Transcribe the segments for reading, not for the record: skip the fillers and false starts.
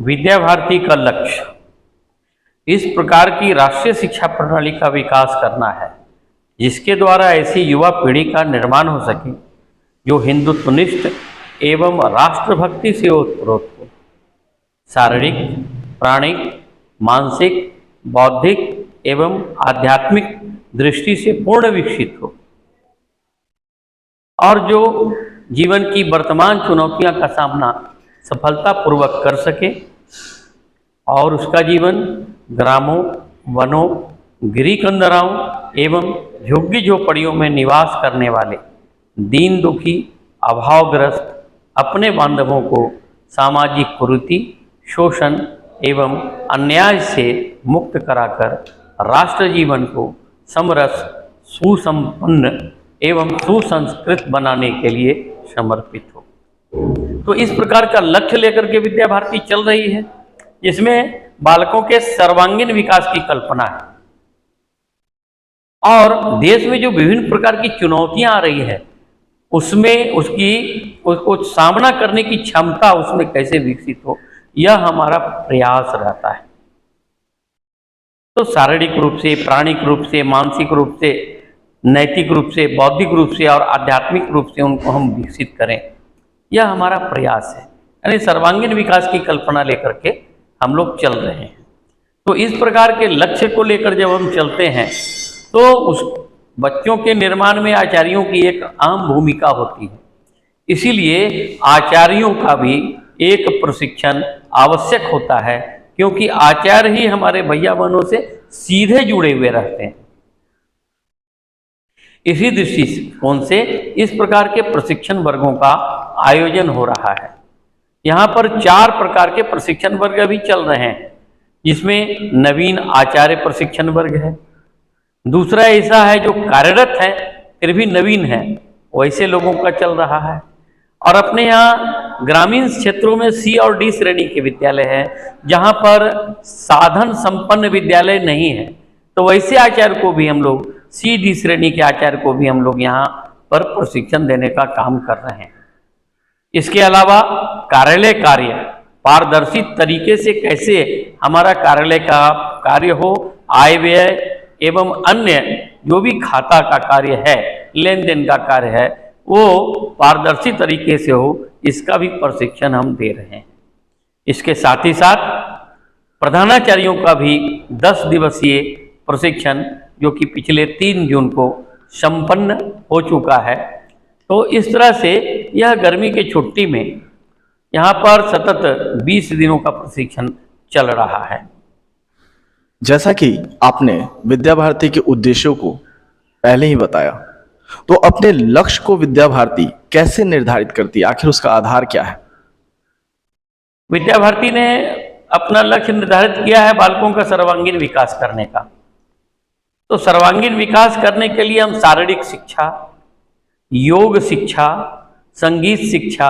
विद्या भारती का लक्ष्य इस प्रकार की राष्ट्रीय शिक्षा प्रणाली का विकास करना है जिसके द्वारा ऐसी युवा पीढ़ी का निर्माण हो सके जो हिंदुत्वनिष्ठ एवं राष्ट्रभक्ति से ओतप्रोत हो, शारीरिक, प्राणिक, मानसिक, बौद्धिक एवं आध्यात्मिक दृष्टि से पूर्ण विकसित हो और जो जीवन की वर्तमान चुनौतियों का सामना सफलतापूर्वक कर सके और उसका जीवन ग्रामों, वनों, गिरी कंदराओं एवं झुग्गी झोपड़ियों में निवास करने वाले दीन दुखी, अभावग्रस्त अपने बांधवों को सामाजिक कुरीति, शोषण एवं अन्याय से मुक्त कराकर राष्ट्र जीवन को समरस, सुसंपन्न एवं सुसंस्कृत बनाने के लिए समर्पित हो। तो इस प्रकार का लक्ष्य लेकर के विद्या भारती चल रही है जिसमें बालकों के सर्वांगीण विकास की कल्पना है और देश में जो विभिन्न प्रकार की चुनौतियां आ रही है उसमें उसको सामना करने की क्षमता उसमें कैसे विकसित हो, यह हमारा प्रयास रहता है। तो शारीरिक रूप से, प्राणिक रूप से, मानसिक रूप से, नैतिक रूप से, बौद्धिक रूप से और आध्यात्मिक रूप से उनको हम विकसित करें, यह हमारा प्रयास है। यानी सर्वांगीण विकास की कल्पना लेकर के हम लोग चल रहे हैं। तो इस प्रकार के लक्ष्य को लेकर जब हम चलते हैं तो उस बच्चों के निर्माण में आचार्यों की एक अहम भूमिका होती है। इसीलिए आचार्यों का भी एक प्रशिक्षण आवश्यक होता है क्योंकि आचार्य ही हमारे भैया बहनों से सीधे जुड़े हुए रहते हैं। इसी दृष्टिकोण से इस प्रकार के प्रशिक्षण वर्गों का आयोजन हो रहा है। यहाँ पर 4 प्रकार के प्रशिक्षण वर्ग अभी चल रहे हैं जिसमें नवीन आचार्य प्रशिक्षण वर्ग है, दूसरा ऐसा है जो कार्यरत है फिर भी नवीन है, वैसे लोगों का चल रहा है, और अपने यहाँ ग्रामीण क्षेत्रों में C और D श्रेणी के विद्यालय है जहाँ पर साधन संपन्न विद्यालय नहीं है, तो वैसे आचार्य को भी हम लोग C, D श्रेणी के आचार्य को भी हम लोग यहाँ पर प्रशिक्षण देने का काम कर रहे हैं। इसके अलावा कार्यालय कार्य पारदर्शी तरीके से कैसे हमारा कार्यालय का कार्य हो, आय व्यय एवं अन्य जो भी खाता का कार्य है, लेन देन का कार्य है, वो पारदर्शी तरीके से हो, इसका भी प्रशिक्षण हम दे रहे हैं। इसके साथ ही साथ प्रधानाचार्यों का भी 10 दिवसीय प्रशिक्षण जो कि पिछले 3 जून को संपन्न हो चुका है। तो इस तरह से यह गर्मी के छुट्टी में यहाँ पर सतत 20 दिनों का प्रशिक्षण चल रहा है। जैसा कि आपने विद्या भारती के उद्देश्यों को पहले ही बताया, तो अपने लक्ष्य को विद्या भारती कैसे निर्धारित करती है, आखिर उसका आधार क्या है? विद्या भारती ने अपना लक्ष्य निर्धारित किया है बालकों का सर्वांगीण विकास करने का। तो सर्वांगीण विकास करने के लिए हम शारीरिक शिक्षा, योग शिक्षा, संगीत शिक्षा,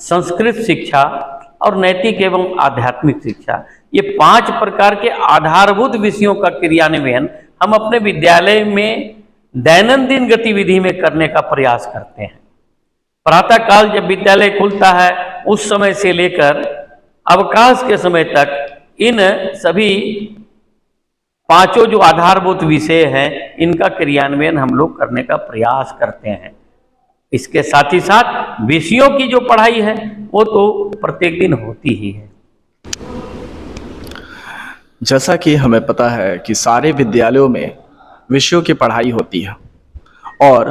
संस्कृत शिक्षा और नैतिक एवं आध्यात्मिक शिक्षा, ये 5 प्रकार के आधारभूत विषयों का क्रियान्वयन हम अपने विद्यालय में दैनंदिन गतिविधि में करने का प्रयास करते हैं। प्रातःकाल जब विद्यालय खुलता है उस समय से लेकर अवकाश के समय तक इन सभी 5 जो आधारभूत विषय हैं इनका क्रियान्वयन हम लोग करने का प्रयास करते हैं। इसके साथ ही साथ विषयों की जो पढ़ाई है वो तो प्रत्येक दिन होती ही है। जैसा कि हमें पता है कि सारे विद्यालयों में विषयों की पढ़ाई होती है और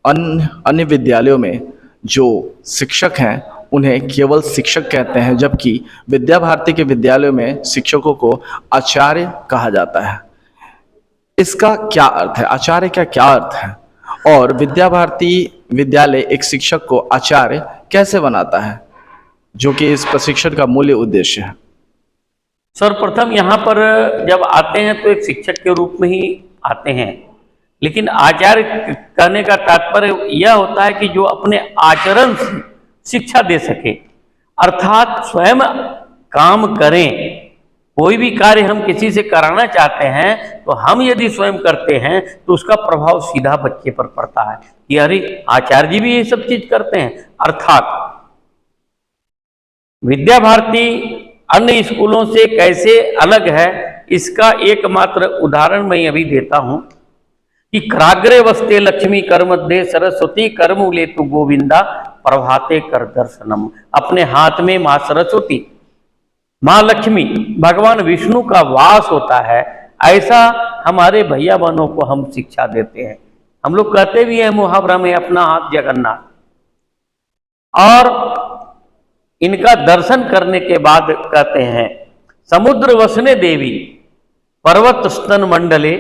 अन्य विद्यालयों में जो शिक्षक हैं उन्हें केवल शिक्षक कहते हैं, जबकि विद्या भारती के विद्यालयों में शिक्षकों को आचार्य कहा जाता है। इसका क्या अर्थ है? आचार्य का क्या अर्थ है? और विद्या भारती विद्यालय एक शिक्षक को आचार्य कैसे बनाता है, जो कि इस प्रशिक्षण का मूल उद्देश्य है? सर्वप्रथम यहाँ पर जब आते हैं तो एक शिक्षक के रूप में ही आते हैं, लेकिन आचार्य कहने का तात्पर्य यह होता है कि जो अपने आचरण से शिक्षा दे सके, अर्थात स्वयं काम करें। कोई भी कार्य हम किसी से कराना चाहते हैं तो हम यदि स्वयं करते हैं तो उसका प्रभाव सीधा बच्चे पर पड़ता है कि अरे आचार्य जी भी ये सब चीज करते हैं। अर्थात विद्या भारती अन्य स्कूलों से कैसे अलग है, इसका एकमात्र उदाहरण मैं अभी देता हूं कि कराग्रे वस्ते लक्ष्मी कर मध्य सरस्वती करमूले तु गोविंदा प्रभाते कर दर्शनम। अपने हाथ में माँ सरस्वती, माँ लक्ष्मी, भगवान विष्णु का वास होता है, ऐसा हमारे भैया बहनों को हम शिक्षा देते हैं। हम लोग कहते भी हैं मुहावरा में, अपना हाथ जगन्नाथ। और इनका दर्शन करने के बाद कहते हैं समुद्र वसने देवी पर्वत स्तन मंडले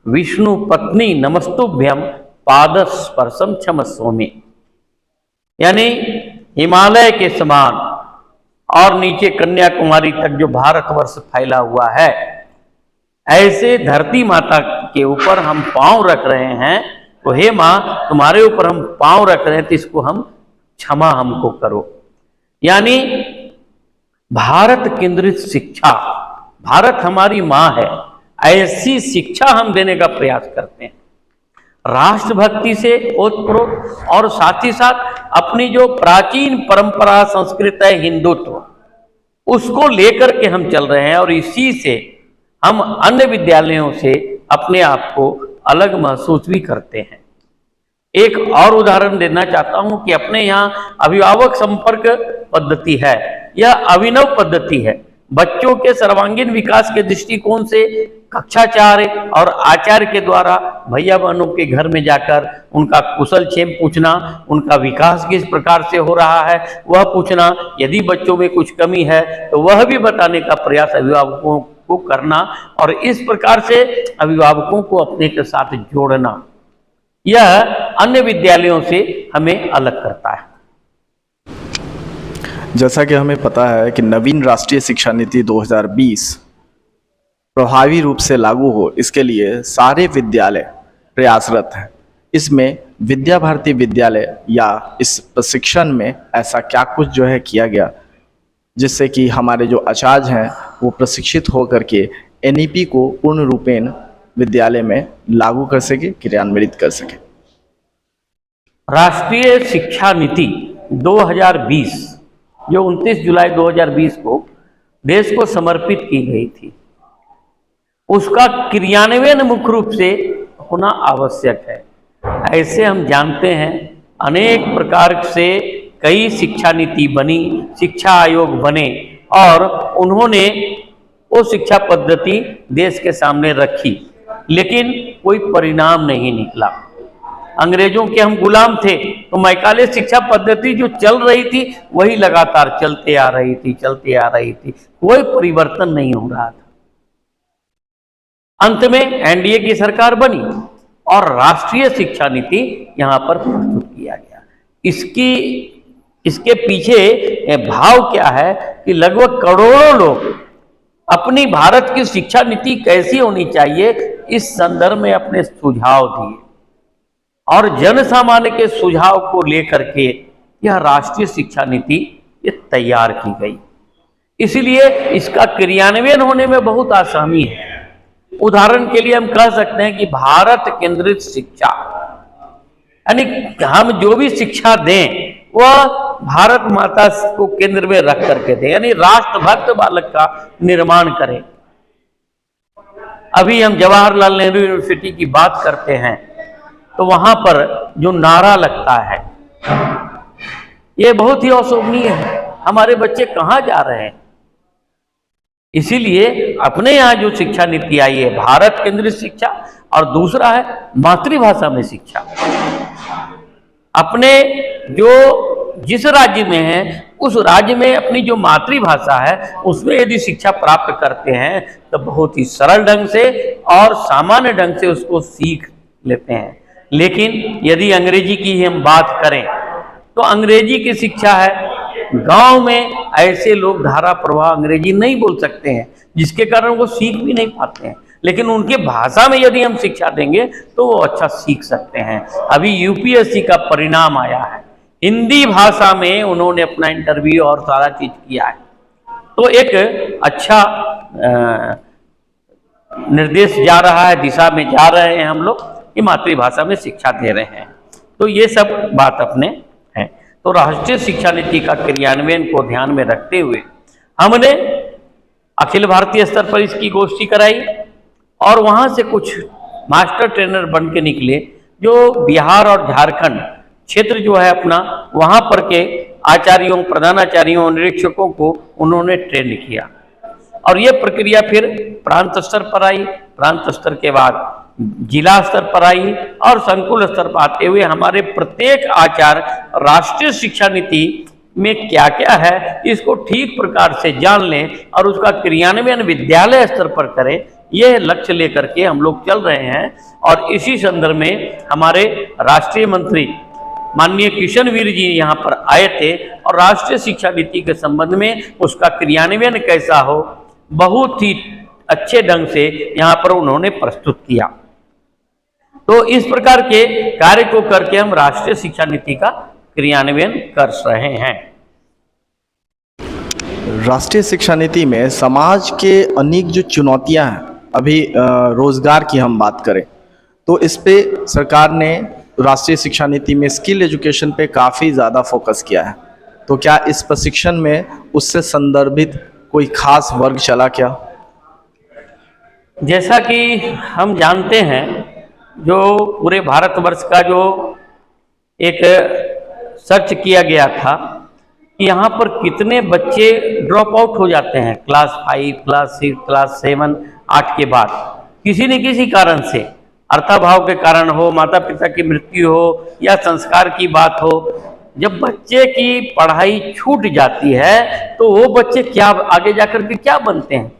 विष्णु पत्नी नमस्तुभ्यम पाद स्पर्शम क्षमस्वमी। यानी हिमालय के समान और नीचे कन्याकुमारी तक जो भारतवर्ष फैला हुआ है, ऐसे धरती माता के ऊपर हम पांव रख रहे हैं। तो हे माँ, तुम्हारे ऊपर हम पांव रख रहे हैं, तो इसको हम क्षमा हमको करो। यानी भारत केंद्रित शिक्षा, भारत हमारी माँ है, ऐसी शिक्षा हम देने का प्रयास करते हैं। राष्ट्रभक्ति से ओतप्रोत और साथ ही साथ अपनी जो प्राचीन परंपरा संस्कृत है हिंदुत्व, उसको लेकर के हम चल रहे हैं। और इसी से हम अन्य विद्यालयों से अपने आप को अलग महसूस भी करते हैं। एक और उदाहरण देना चाहता हूं कि अपने यहाँ अभिभावक संपर्क पद्धति है, यह अभिनव पद्धति है। बच्चों के सर्वांगीण विकास के दृष्टिकोण से कक्षाचार्य और आचार्य के द्वारा भैया बहनों के घर में जाकर उनका कुशल क्षेम पूछना, उनका विकास किस प्रकार से हो रहा है वह पूछना, यदि बच्चों में कुछ कमी है तो वह भी बताने का प्रयास अभिभावकों को करना, और इस प्रकार से अभिभावकों को अपने के साथ जोड़ना, यह अन्य विद्यालयों से हमें अलग करता है। जैसा कि हमें पता है कि नवीन राष्ट्रीय शिक्षा नीति 2020 प्रभावी रूप से लागू हो, इसके लिए सारे विद्यालय प्रयासरत हैं। इसमें विद्या भारती विद्यालय या इस प्रशिक्षण में ऐसा क्या कुछ जो है किया गया, जिससे कि हमारे जो आचार्य हैं वो प्रशिक्षित होकर के एनईपी को पूर्ण रूपेण विद्यालय में लागू कर सके, क्रियान्वित कर सके। राष्ट्रीय शिक्षा नीति 2020 जो 29 जुलाई 2020 को देश को समर्पित की गई थी, उसका क्रियान्वयन मुख्य रूप से होना आवश्यक है। ऐसे हम जानते हैं अनेक प्रकार से कई शिक्षा नीति बनी, शिक्षा आयोग बने, और उन्होंने वो शिक्षा पद्धति देश के सामने रखी, लेकिन कोई परिणाम नहीं निकला। अंग्रेजों के हम गुलाम थे, तो मैकाले शिक्षा पद्धति जो चल रही थी वही लगातार चलते आ रही थी, कोई परिवर्तन नहीं हो रहा था। अंत में एनडीए की सरकार बनी और राष्ट्रीय शिक्षा नीति यहां पर प्रस्तुत किया गया। इसके पीछे भाव क्या है कि लगभग करोड़ों लोग अपनी भारत की शिक्षा नीति कैसी होनी चाहिए इस संदर्भ में अपने सुझाव दिए, और जन सामान्य के सुझाव को लेकर के यह राष्ट्रीय शिक्षा नीति ये तैयार की गई। इसलिए इसका क्रियान्वयन होने में बहुत आसानी है। उदाहरण के लिए हम कह सकते हैं कि भारत केंद्रित शिक्षा, यानी हम जो भी शिक्षा दें वह भारत माता को केंद्र में रख करके दें, यानी राष्ट्रभक्त बालक का निर्माण करें। अभी हम जवाहरलाल नेहरू यूनिवर्सिटी की बात करते हैं तो वहां पर जो नारा लगता है ये बहुत ही अशोभनीय है। हमारे बच्चे कहाँ जा रहे हैं? इसीलिए अपने यहाँ जो शिक्षा नीति आई है भारत केंद्रित शिक्षा, और दूसरा है मातृभाषा में शिक्षा। अपने जो जिस राज्य में है उस राज्य में अपनी जो मातृभाषा है उसमें यदि शिक्षा प्राप्त करते हैं तो बहुत ही सरल ढंग से और सामान्य ढंग से उसको सीख लेते हैं। लेकिन यदि अंग्रेजी की हम बात करें तो अंग्रेजी की शिक्षा है, गांव में ऐसे लोग धारा प्रवाह अंग्रेजी नहीं बोल सकते हैं, जिसके कारण वो सीख भी नहीं पाते हैं। लेकिन उनके भाषा में यदि हम शिक्षा देंगे तो वो अच्छा सीख सकते हैं। अभी यूपीएससी का परिणाम आया है, हिंदी भाषा में उन्होंने अपना इंटरव्यू और सारा चीज किया है, तो एक अच्छा निर्देश जा रहा है, दिशा में जा रहे हैं हम लोग कि मातृभाषा में शिक्षा दे रहे हैं। तो ये सब बात अपने है। तो राष्ट्रीय शिक्षा नीति का क्रियान्वयन को ध्यान में रखते हुए हमने अखिल भारतीय स्तर पर इसकी गोष्ठी कराई और वहाँ से कुछ मास्टर ट्रेनर बन के निकले जो बिहार और झारखंड क्षेत्र जो है अपना, वहाँ पर के आचार्यों, प्रधानाचार्यों, निरीक्षकों को उन्होंने ट्रेन किया और ये प्रक्रिया फिर प्रांत स्तर पर आई, प्रांत स्तर के बाद जिला स्तर पर आई और संकुल स्तर पर आते हुए हमारे प्रत्येक आचार्य राष्ट्रीय शिक्षा नीति में क्या क्या है इसको ठीक प्रकार से जान लें और उसका क्रियान्वयन विद्यालय स्तर पर करें, यह लक्ष्य लेकर के हम लोग चल रहे हैं। और इसी संदर्भ में हमारे राष्ट्रीय मंत्री माननीय किशन वीर जी यहाँ पर आए थे और राष्ट्रीय शिक्षा नीति के संबंध में उसका क्रियान्वयन कैसा हो बहुत ही अच्छे ढंग से यहाँ पर उन्होंने प्रस्तुत किया। तो इस प्रकार के कार्य को करके हम राष्ट्रीय शिक्षा नीति का क्रियान्वयन कर रहे हैं। राष्ट्रीय शिक्षा नीति में समाज के अनेक जो चुनौतियां हैं, अभी रोजगार की हम बात करें तो इस पे सरकार ने राष्ट्रीय शिक्षा नीति में स्किल एजुकेशन पे काफ़ी ज़्यादा फोकस किया है। तो क्या इस प्रशिक्षण में उससे संदर्भित कोई खास वर्ग चला क्या? जैसा कि हम जानते हैं, जो पूरे भारतवर्ष का जो एक सर्च किया गया था कि यहाँ पर कितने बच्चे ड्रॉप आउट हो जाते हैं क्लास 5, क्लास 6, क्लास 7, 8 के बाद किसी न किसी कारण से, अर्थाभाव के कारण हो, माता पिता की मृत्यु हो या संस्कार की बात हो। जब बच्चे की पढ़ाई छूट जाती है तो वो बच्चे क्या आगे जाकर के क्या बनते हैं,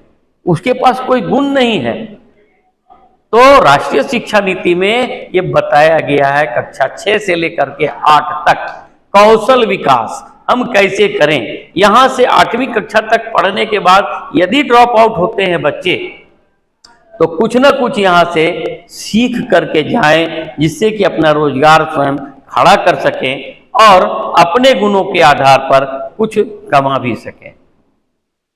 उसके पास कोई गुण नहीं है। तो राष्ट्रीय शिक्षा नीति में ये बताया गया है कक्षा 6 से लेकर के 8 तक कौशल विकास हम कैसे करें। यहाँ से 8वीं कक्षा तक पढ़ने के बाद यदि ड्रॉप आउट होते हैं बच्चे तो कुछ ना कुछ यहाँ से सीख करके जाएं जिससे कि अपना रोजगार स्वयं खड़ा कर सकें और अपने गुणों के आधार पर कुछ कमा भी सकें।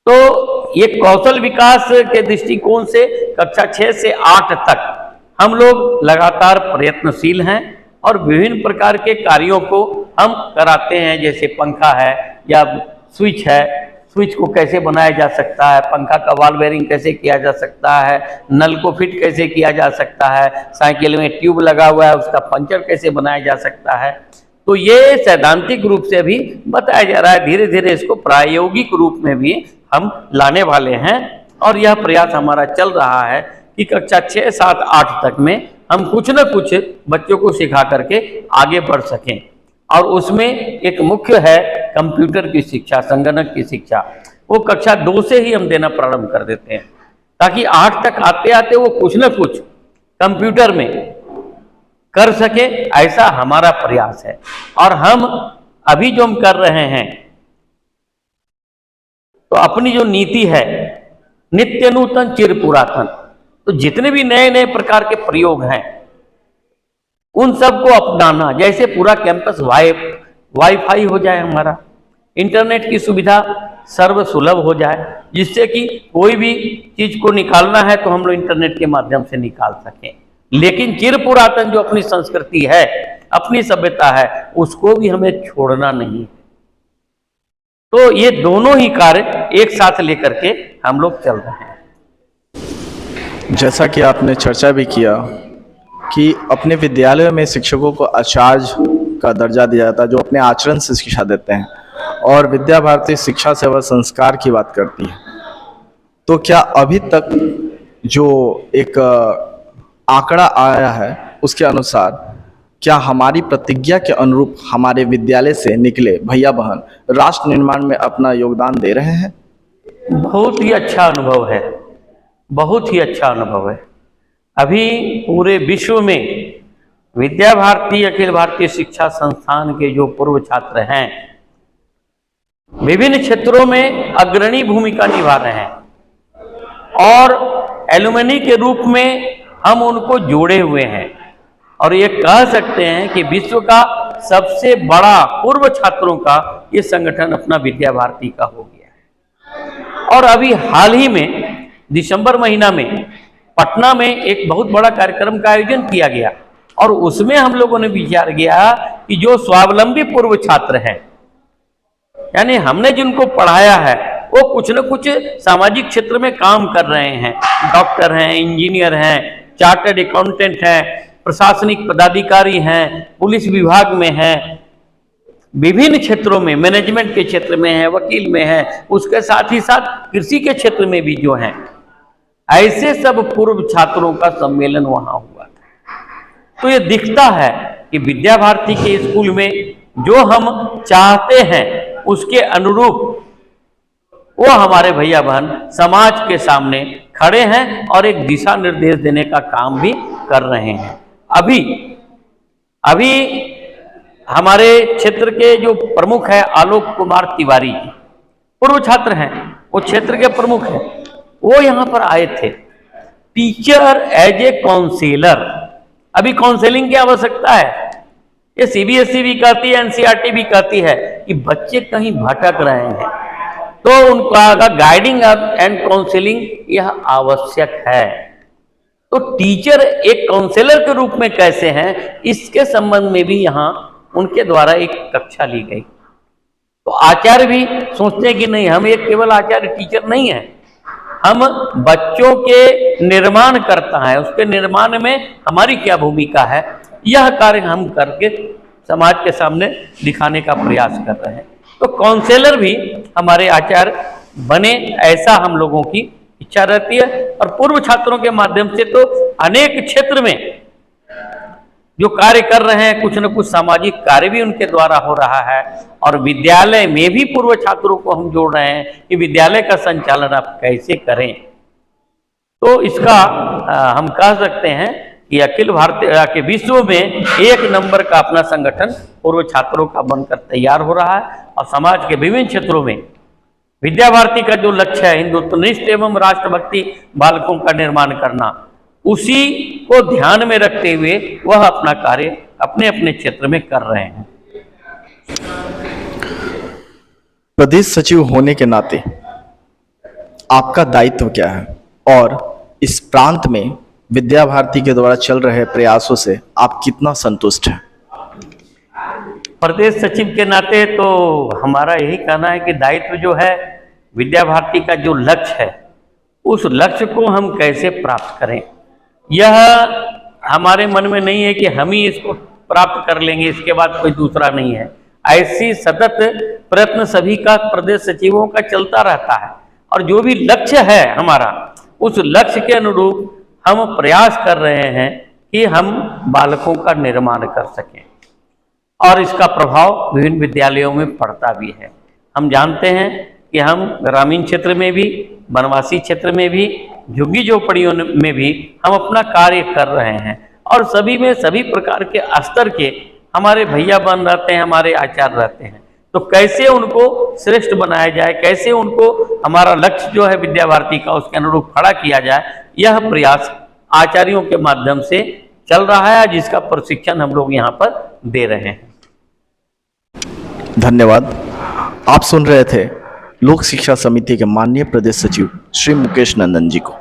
तो ये कौशल विकास के दृष्टिकोण से कक्षा 6 से 8 तक हम लोग लगातार प्रयत्नशील हैं और विभिन्न प्रकार के कार्यों को हम कराते हैं, जैसे पंखा है या स्विच है, स्विच को कैसे बनाया जा सकता है, पंखा का वॉल बेयरिंग कैसे किया जा सकता है, नल को फिट कैसे किया जा सकता है, साइकिल में ट्यूब लगा हुआ है उसका पंचर कैसे बनाया जा सकता है। तो ये सैद्धांतिक रूप से भी बताया जा रहा है, धीरे धीरे इसको प्रायोगिक रूप में भी हम लाने वाले हैं और यह प्रयास हमारा चल रहा है कि कक्षा 6, 7, 8 तक में हम कुछ न कुछ बच्चों को सिखा करके आगे बढ़ सकें। और उसमें एक मुख्य है कंप्यूटर की शिक्षा, संगणक की शिक्षा, वो कक्षा 2 से ही हम देना प्रारंभ कर देते हैं ताकि 8 तक आते आते वो कुछ न कुछ कंप्यूटर में कर सके, ऐसा हमारा प्रयास है। और हम अभी जो हम कर रहे हैं तो अपनी जो नीति है नित्य नूतन चिर पुरातन, तो जितने भी नए नए प्रकार के प्रयोग हैं उन सबको अपनाना, जैसे पूरा कैंपस वाईफाई हो जाए, हमारा इंटरनेट की सुविधा सर्व सुलभ हो जाए, जिससे कि कोई भी चीज को निकालना है तो हम लोग इंटरनेट के माध्यम से निकाल सकें। लेकिन चिर पुरातन जो अपनी संस्कृति है, अपनी सभ्यता है, उसको भी हमें छोड़ना नहीं। तो ये दोनों ही कार्य एक साथ लेकर के हम लोग चल रहे हैं। जैसा कि आपने चर्चा भी किया कि अपने विद्यालयों में शिक्षकों को आचार्य का दर्जा दिया जाता है जो अपने आचरण से शिक्षा देते हैं, और विद्या भारती शिक्षा सेवा संस्कार की बात करती है। तो क्या अभी तक जो एक आंकड़ा आया है उसके अनुसार क्या हमारी प्रतिज्ञा के अनुरूप हमारे विद्यालय से निकले भैया बहन राष्ट्र निर्माण में अपना योगदान दे रहे हैं? बहुत ही अच्छा अनुभव है, बहुत ही अच्छा अनुभव है। अभी पूरे विश्व में विद्या भारती अखिल भारतीय शिक्षा संस्थान के जो पूर्व छात्र हैं विभिन्न क्षेत्रों में अग्रणी भूमिका निभा रहे हैं और एलुमनी के रूप में हम उनको जोड़े हुए हैं और ये कह सकते हैं कि विश्व का सबसे बड़ा पूर्व छात्रों का ये संगठन अपना विद्या भारती का हो गया है। और अभी हाल ही में दिसंबर महीना में पटना में एक बहुत बड़ा कार्यक्रम का आयोजन किया गया और उसमें हम लोगों ने विचार किया कि जो स्वावलंबी पूर्व छात्र हैं, यानी हमने जिनको पढ़ाया है वो कुछ न कुछ सामाजिक क्षेत्र में काम कर रहे हैं, डॉक्टर हैं, इंजीनियर हैं, चार्टर्ड अकाउंटेंट हैं, प्रशासनिक पदाधिकारी हैं, पुलिस विभाग में हैं, विभिन्न क्षेत्रों में, मैनेजमेंट के क्षेत्र में है, वकील में है, उसके साथ ही साथ कृषि के क्षेत्र में भी जो हैं, ऐसे सब पूर्व छात्रों का सम्मेलन वहां हुआ था। तो ये दिखता है कि विद्या भारती के स्कूल में जो हम चाहते हैं उसके अनुरूप वो हमारे भैया बहन समाज के सामने खड़े हैं और एक दिशा निर्देश देने का काम भी कर रहे हैं। अभी हमारे क्षेत्र के जो प्रमुख है आलोक कुमार तिवारी जी, पूर्व छात्र हैं, वो क्षेत्र के प्रमुख हैं, वो यहाँ पर आए थे टीचर एज ए काउंसिलर। अभी काउंसलिंग की आवश्यकता है, ये सीबीएसई भी कहती है, एनसीईआरटी भी कहती है कि बच्चे कहीं भटक रहे हैं, तो उनका गाइडिंग एंड काउंसलिंग यह आवश्यक है। तो टीचर एक काउंसलर के रूप में कैसे हैं, इसके संबंध में भी यहाँ उनके द्वारा एक कक्षा ली गई। तो आचार्य भी सोचते हैं कि नहीं, हम एक केवल आचार्य टीचर नहीं है, हम बच्चों के निर्माण करता है, उसके निर्माण में हमारी क्या भूमिका है, यह कार्य हम करके समाज के सामने दिखाने का प्रयास कर रहे हैं। तो काउंसलर भी हमारे आचार्य बने, ऐसा हम लोगों की इच्छा रहती है। और पूर्व छात्रों के माध्यम से तो अनेक क्षेत्र में जो कार्य कर रहे हैं, कुछ न कुछ सामाजिक कार्य भी उनके द्वारा हो रहा है। और विद्यालय में भी पूर्व छात्रों को हम जोड़ रहे हैं कि विद्यालय का संचालन आप कैसे करें। तो इसका हम कह सकते हैं कि अखिल भारतीय के विश्व में एक नंबर का अपना संगठन पूर्व छात्रों का बनकर तैयार हो रहा है। और समाज के विभिन्न क्षेत्रों में विद्या भारती का जो लक्ष्य है, हिंदुत्वनिष्ठ एवं राष्ट्रभक्ति बालकों का निर्माण करना, उसी को ध्यान में रखते हुए वह अपना कार्य अपने अपने क्षेत्र में कर रहे हैं। प्रदेश सचिव होने के नाते आपका दायित्व क्या है, और इस प्रांत में विद्या भारती के द्वारा चल रहे प्रयासों से आप कितना संतुष्ट हैं? प्रदेश सचिव के नाते तो हमारा यही कहना है कि दायित्व जो है, विद्या भारती का जो लक्ष्य है, उस लक्ष्य को हम कैसे प्राप्त करें, यह हमारे मन में नहीं है कि हम ही इसको प्राप्त कर लेंगे, इसके बाद कोई दूसरा नहीं है। ऐसी सतत प्रयत्न सभी का, प्रदेश सचिवों का चलता रहता है। और जो भी लक्ष्य है हमारा, उस लक्ष्य के अनुरूप हम प्रयास कर रहे हैं कि हम बालकों का निर्माण कर सकें, और इसका प्रभाव विभिन्न विद्यालयों में पड़ता भी है। हम जानते हैं कि हम ग्रामीण क्षेत्र में भी, वनवासी क्षेत्र में भी, झुग्गी झोपड़ियों में भी हम अपना कार्य कर रहे हैं। और सभी में सभी प्रकार के स्तर के हमारे भैया बन रहते हैं, हमारे आचार्य रहते हैं। तो कैसे उनको श्रेष्ठ बनाया जाए, कैसे उनको हमारा लक्ष्य जो है विद्या भारती का, उसके अनुरूप खड़ा किया जाए, यह प्रयास आचार्यों के माध्यम से चल रहा है, जिसका प्रशिक्षण हम लोग यहाँ पर दे रहे हैं। धन्यवाद। आप सुन रहे थे लोक शिक्षा समिति के माननीय प्रदेश सचिव श्री मुकेश नंदन जी को।